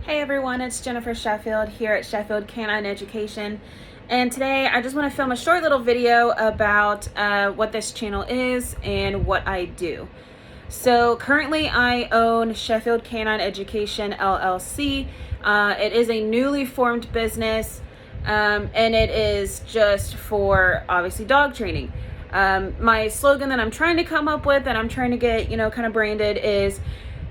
Hey everyone, it's Jennifer Sheffield here at Sheffield Canine Education, and today I just want to film a short little video about what this channel is and what I do. So currently I own Sheffield Canine Education LLC. It is a newly formed business, and it is just for obviously dog training. My slogan that I'm trying to come up with and I'm trying to get kind of branded is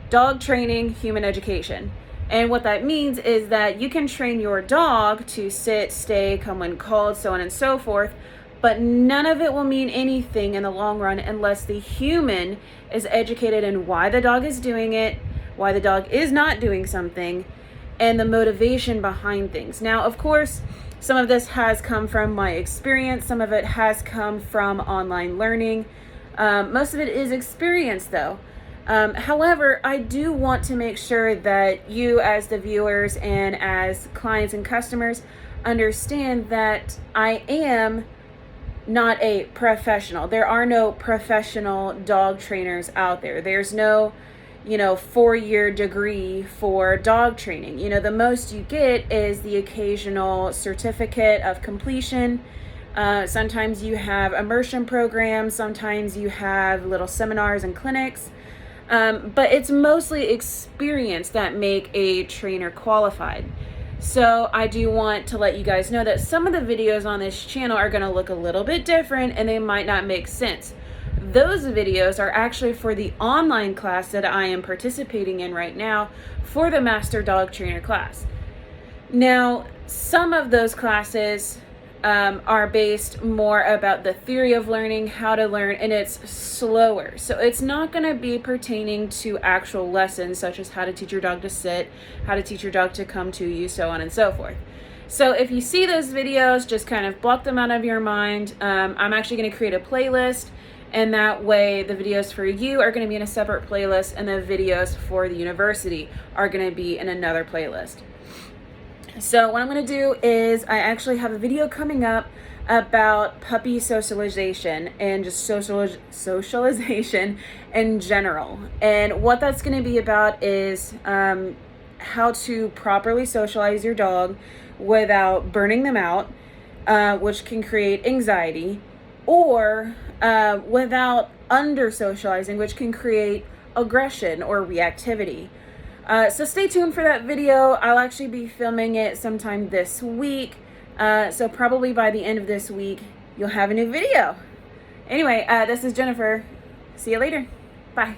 dog training, human education. And what that means is that you can train your dog to sit, stay, come when called, so on and so forth, but none of it will mean anything in the long run unless the human is educated in why the dog is doing it, why the dog is not doing something, and the motivation behind things. Now, of course, some of this has come from my experience. Some of it has come from online learning. Most of it is experience, though. However, I do want to make sure that you as the viewers and as clients and customers understand that I am not a professional. There are no professional dog trainers out there. There's no, 4-year degree for dog training. The most you get is the occasional certificate of completion. Sometimes you have immersion programs. Sometimes you have little seminars and clinics. But it's mostly experience that make a trainer qualified. So I do want to let you guys know that some of the videos on this channel are going to look a little bit different and they might not make sense. Those videos are actually for the online class that I am participating in right now for the Master Dog Trainer class. Now, some of those classes are based more about the theory of learning, how to learn, and it's slower. So it's not going to be pertaining to actual lessons such as how to teach your dog to sit, how to teach your dog to come to you, so on and so forth. So if you see those videos, just kind of block them out of your mind. I'm actually going to create a playlist, and that way the videos for you are going to be in a separate playlist and the videos for the university are going to be in another playlist. So what I'm going to do is I actually have a video coming up about puppy socialization and just socialization in general. And what that's going to be about is how to properly socialize your dog without burning them out, which can create anxiety, or without under-socializing, which can create aggression or reactivity. So stay tuned for that video. I'll actually be filming it sometime this week. So probably by the end of this week, you'll have a new video. Anyway, this is Jennifer. See you later. Bye.